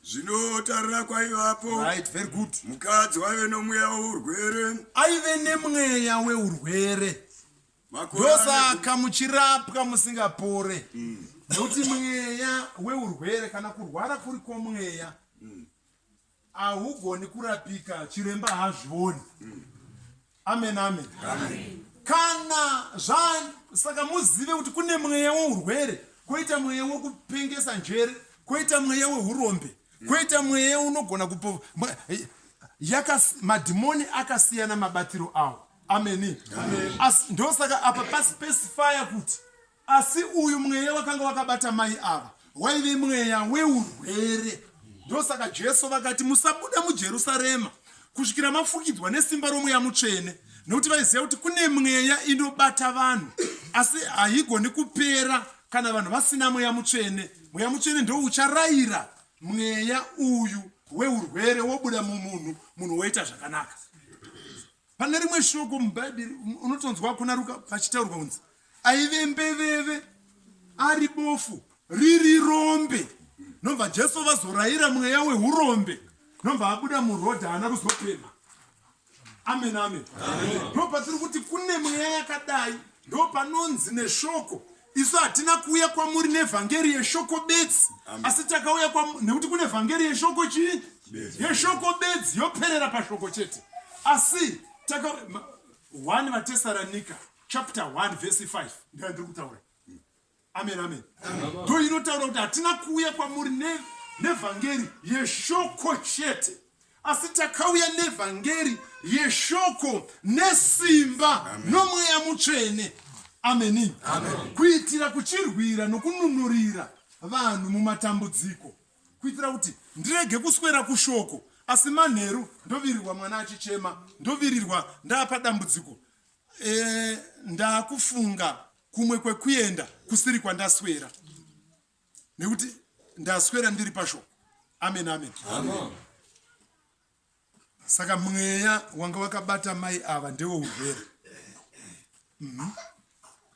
zvinotarira kwaivapo. Right, very good. Mukadzi waive nomweya wourwere. Aive nemweya weurwere. Ndosaka muchirapwa musingapore. Nekuti mweya weurwere kana kurwara kuri kwomweya ahugoni kurapika, chiremba hazvioni. Amen, amen. Kana saka muzive kuti kune mweya weurwere, koita mweya wekupengesa njere, koita mweya wehurombe, koita mweya unogona kupo madhimoni akasiyana mabatiro awo. Amen. Ndosaka apa paspecifya kuti asi uyu mweya wakanga wakabata mai ava waive mweya weurwere. Ndosaka Jesu vakati musabuda muJerusarema kusvikira mafukidzwa nesimba romweya mutsvene, nokuti vaiziva kuti kune mweya inobata vanhu asi haigoni kupera kana vanhu vasina mweya mutsvene. Mweya mutsvene ndo ucharayira mweya uyu weurwere wobuda mumunhu, munhu woita zvakanaka. Pane rimwe shoko mubhaibheri unotonzwa kuna Ruka pachitaurwa kunzi aive mbeveve ari bofu riri rombe. Nomva Jesu vazorayira mweya wehurombe, nomva abuda murodhi haana kuzopema. Amen, amen. Ndo patiri kuti kune mweya yakadai, ndo panonzi neshoko. Isu hatina kuuya kwamuri nevhangeri yeshoko bedzi, asi takauya nekuti kune vhangeri yeshoko chii? Yeshoko bedzi yoperera pashoko chete. Asi 1 vaTesalonika chapter 1 verse 5 ndio ndiri kutaura. Amen, amen. Ndo inotaura kuti hatina kuuya kwamuri nevhangeri yeshoko chete, asi takauya nevhangeri yeshoko nesimba nomweya mutsvene. Amen. Kuitira kuchirwira nokununurira vanhu mumatambudziko, kuitira kuti ndirege kuswera kushoko asi manheru ndovirirwa mwana achichema, ndovirirwa ndapa dambudziko, ndakufunga kumwe kwekuenda kusiri kwandaswera, nekuti ndaswera ndiri pashoko. Amen, amen. Saka mweya wanga wakabata mai ava ndeweurwere.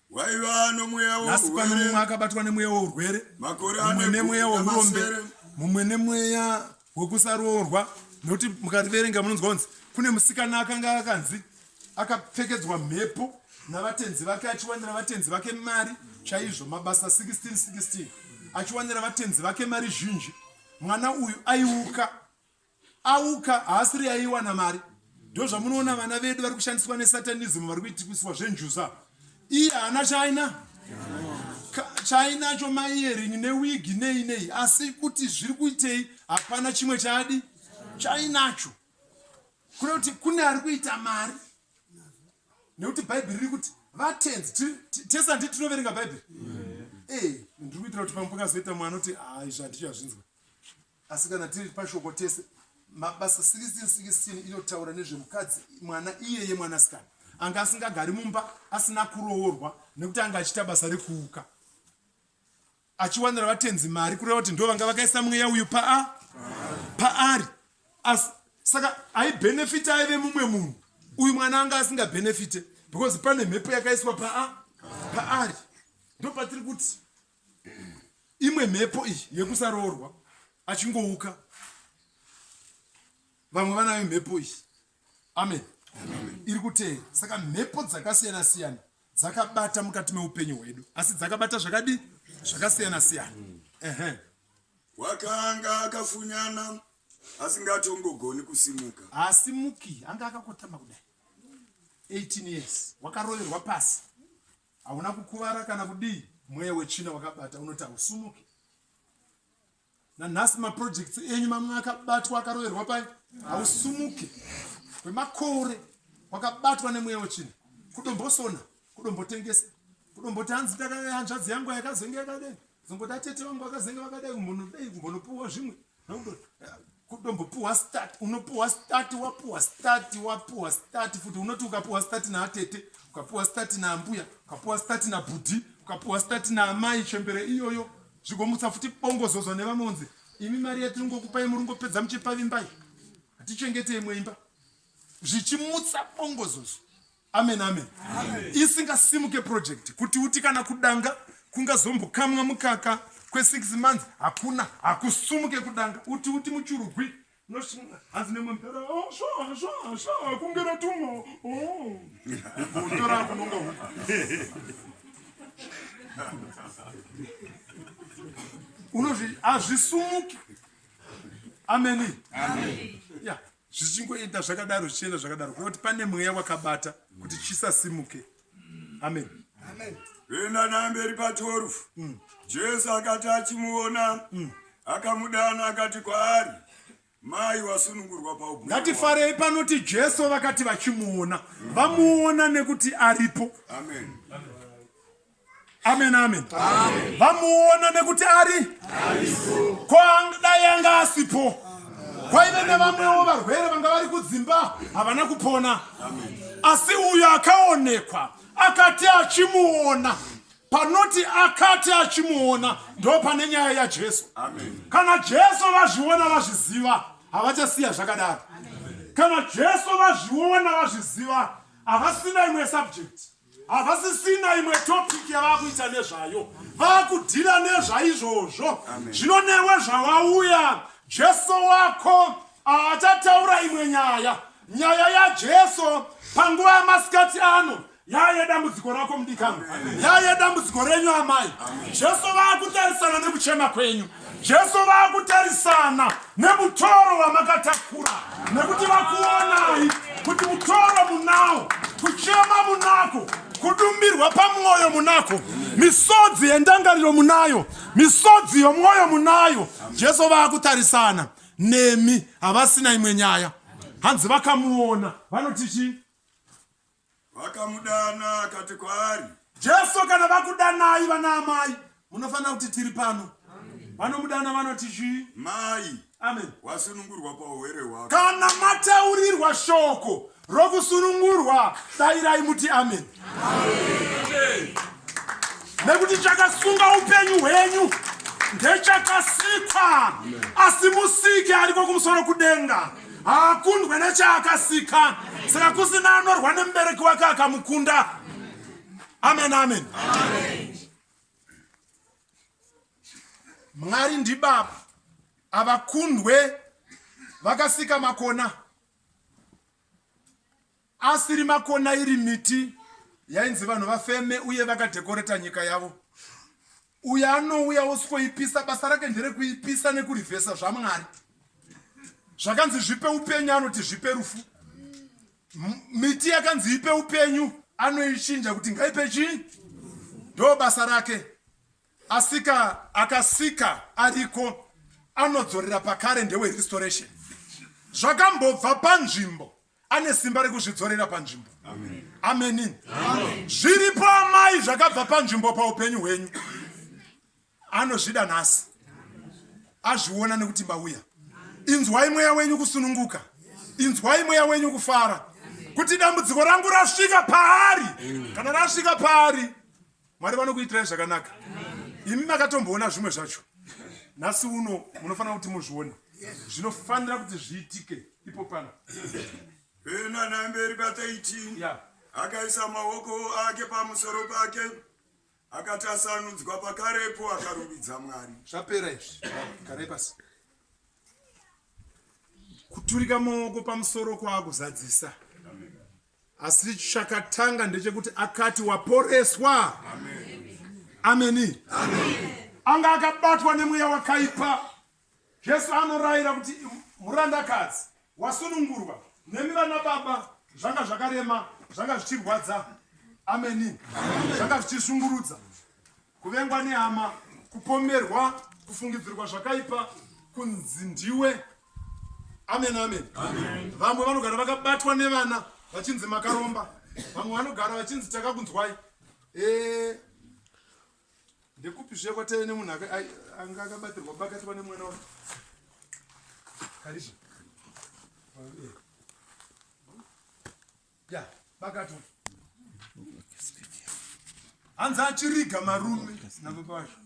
Waiva nomweya wourwere. Nasi pano mumwe akabatwa nemweya wourwere, mumwe nemweya wourombe, mumwe nemweya wekusaroorwa. Nokuti mukativerenga munonzwa kunzi kune musikana akanga akanzi akapfekedzwa mhepo navatenzi vake, achiwanira vatenzi vake mari chaizvo, mabasa 16 achiwanira vatenzi vake mari zhinji. Mwana uyu auka haasiri aiwana mari. Ndo zvamunoona vana vedu vari kushandiswa nesatanism, vari kuitiswa zvenjuza. Iye haana chainacho maiyeringi newigi nei, asi kuti zviri kuitei hapana chimwe chadi chainacho. Kuna kuti kune ari kuita mari, nekuti bhaibheri riri kuti vatenzi tesa nditi tinoverenga bhaibheri. Ndiri kuitira kuti pamwe pakazoita mwana kuti izvo handichazvinzwa, asi kana tiri pashoko tese mabasa 16 inotaura nezvemukadzi mwana iyeye mwanasikana anga asingagari mumba asina kuroorwa, nekuti anga achiita basa rekuuka achiwanira vatenzi mari, kureva kuti ndo vanga vakaisa mweya uyu paari. Saka aibenefit aive mumwe munhu, uyu mwana anga asingabenefite because pane mhepo yakaiswa paari. Ndo patiri kuti imwe mhepo iyi yekusaroorwa achingouka, vamwe vanayo mhepo iyi. Amen. Iri kuteera. Saka mhepo dzakasiyana siyana dzakabata mukati meupenyu hwedu, asi dzakabata zvakadi zvakasiyana siyana. Wakanga akafunyana asingatongogoni kusimuka. Asimuki, anga akakotama kudai 18 years, wakaroverwa pasi, hauna kukuvara kana kudii, mweya wetsvina wakabata, unoti hausumuki. Nanhasi maprojects enyu mamwe akabatwa akaroverwa pai, hausumuki. Kwemakore wakabatwa nemweya wetsvina, kudombosona, kudombotengesa, kudomboti hanzi hanzvadzi yangu yakazenga yakadai, zongoti atete wangu vakazenga vakadai, kumbonopuwa zvimwe, kudombopuwa start, unopuwa start, wapuwa start, futi unoti ukapuwa start naatete, ukapuwa start naambuya, ukapuwa start nabhudhi, ukapuwa start naamai chembere iyoyo, zvigomutsa futi bongozozo nevamonzi, imi mari yatiringokupai muringopedza muchipavimbai, hatichengetei mweimba, zvichimutsa bongozozo. Amen, amen. Isingasimuke project kuti uti kana kudanga kungazombokamwa mukaka kwe6 months hakuna hakusumuke kudanga uti muchurugwi hanzi nemwempera sva kungera tumwa utora kunonga huku unozvi hazvisumuki. Ameni. Ya zvichingoita zvakadaro zvichienda zvakadaro kuti pane mweya wakabata kuti chisasimuke. Amen. Venda namberi pa12 Jesu akati achimuona akamudana akati kwaari, mai wasunungurwa paubwiro. Ngatifarei panoti Jesu vakati vachimuona vamuona nekuti aripo. Amen. Amen, amen. Vamuona nekuti aripo. Kwanga yanga asipo. Kwaive nevamwewo varwere vanga vari kudzimba havana kupona. Asi uyu akaonekwa akati achimuona. Panoti akati achimuona ndo pane nyaya yaJesu. Kana Jesu vazviona vazviziva havachasiya zvakadaro. Kana Jesu vazviona vazviziva havasina imwe subject, havasisina imwe topic yavakuita nezvayo, vakudhira nezvaizvozvo. Zvino newe zvawauya Jesu wako achataura imwe nyaya yaJesu panguva yamasikati ano. Yaya dambudziko rako mudikani, yaya dambudziko renyu amai. Jesu vakutarisana nekuchema kwenyu, Jesu vakutarisana nemutoro wamakatakura, nekuti vakuonai kuti mutoro munawo, kuchema munako, kudumbirwa pamwoyo munako, misodzi yendangariro munayo, misodzi yomwoyo munayo. Jesu vakutarisana nemi, havasina imwe nyaya. Hanzi vakamuona vanoti chii? Vakamudana akati kwaari. Jesu kana vakudanai vana amai munofanira kuti tiri pano. Vanomudana vanoti chii? Mai. Amen. Wasunungurwa paurwere hwako. Kana mataurirwa shoko rokusunungurwa dairai muti amen. Amen. Nekuti chakasunga upenyu hwenyu ndechakasikwa, asi musiki ariko kumusoro kudenga hakundwe nechaakasika. Saka kusina anorwa nemubereki wake akamukunda. Amen, amen. Mwari ndibaba avakundwe vakasika makona, asiri makona iri miti yainzi vanhu vafeme uye vakadhekoreta nyika yavo. Uye anouya osikoipisa, basa rake nderekuipisa nekurivhesa zvaMwari. Zvakanzi zvipe upenyu anoti zvipe rufu. Miti yakanzi ipe upenyu anoichinja kuti ngaipe chii? Ndo basa rake. Akasika ariko anodzorera pakare, ndewe restoration. Zvakambobva panzvimbo ane simba rekuzvidzorera panzvimbo. Amen. Zviripo amai zvakabva panzvimbo paupenyu hwenyu, anozvida nhasi, azviona nekuti mauya. Inzwai mweya wenyu kusununguka, inzwai mweya wenyu kufara, kuti dambudziko rangu rasvika paari. Kana rasvika paari, Mwari vanokuitirai zvakanaka. Imi makatomboona zvimwe zvacho, nhasi uno munofanira kuti muzvione. Zvinofanira kuti zviitike ipo pano. Vena namberi pa13 akaisa maoko ake pamusoro pake akatasanudzwa pakarepo akarumbidza Mwari. Zvapera izvi, garai pasi. Kuturika maoko pamusoro kwaakuzadzisa. Asi chakatanga ndechekuti akati waporeswa. Amen. Anga akabatwa nemweya wakaipa. Jesu anorayira kuti murandakadzi wasunungurwa nemi vana baba, zvanga zvakarema, zvanga zvichirwadza. Amen. Zvanga zvichishungurudza, kuvengwa nehama, kupomerwa, kufungidzirwa zvakaipa, kunzi ndiwe. Amen, amen. Vamwe vanogara vakabatwa nevana vachinzi makaromba, vamwe vanogara vachinzi takakunzwai. Ndekupi zvekotei nemunhu anga akabatirwa pakati pane mwana wake. Karizha. Ya, pakati. Hanzi achiriga marume nababa vacho.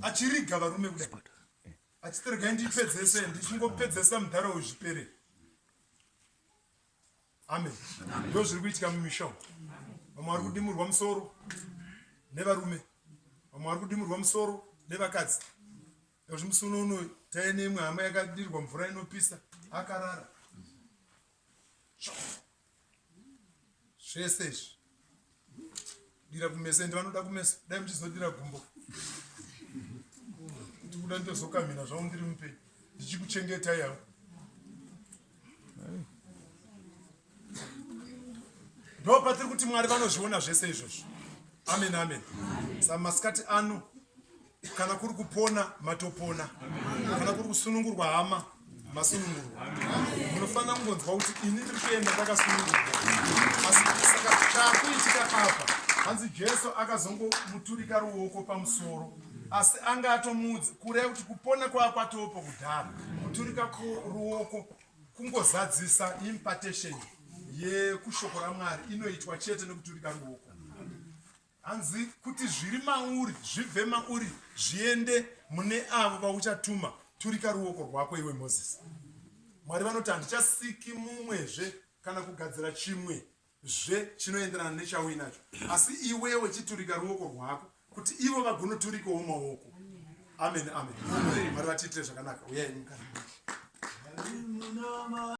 Achiriga varume kudai. Achiterega ndipedzese, ndichingopedzesa mudharo wezvipere. Amen. Ndo zviri kuitika mumisha. Vamwe vari kudimurwa musoro nevarume, vamwe vari kudimurwa musoro nevakadzi. Kuti musuno uno taine imwe hama yakadirwa mvura inopisa akarara. Zvese izvi dira kumesa ende vanoda kumesa dai muchizodira gumbo kuti kuda ndozokamhina zvavo ndiri mupenyu ndichikuchengetai yavo. Ndo patiri kuti Mwari vanozviona zvese izvozvo. Amen, amen. Samasikati ano kana kuri kupona matopona, kana kuri kusunungurwa hama masunungurwa. Munofanira kungonzwa kuti ini ndiri kuenda ndakasunungurwa. Asi saka chakuitika apa hanzi Jesu akazongomuturika ruoko pamusoro, asi anga atomudzi kureva kuti kupona kwake kwatopo kudhara. Kuturika ruoko kungozadzisa impartation yekushoko raMwari inoitwa chete nekuturika ruoko. Hanzi kuti zviri mauri zvibve mauri zviende mune avo vauchatuma, turika ruoko rwako iwe Mozisi. Mwari vanoti handichasiki mumwezve kana kugadzira chimwezve chinoenderana nechauinacho, asi iwewe chiturika ruoko rwako kuti ivo vagonoturikawo maoko. Amen, amen. Mwari vatiitire zvakanaka. Uyai mukana.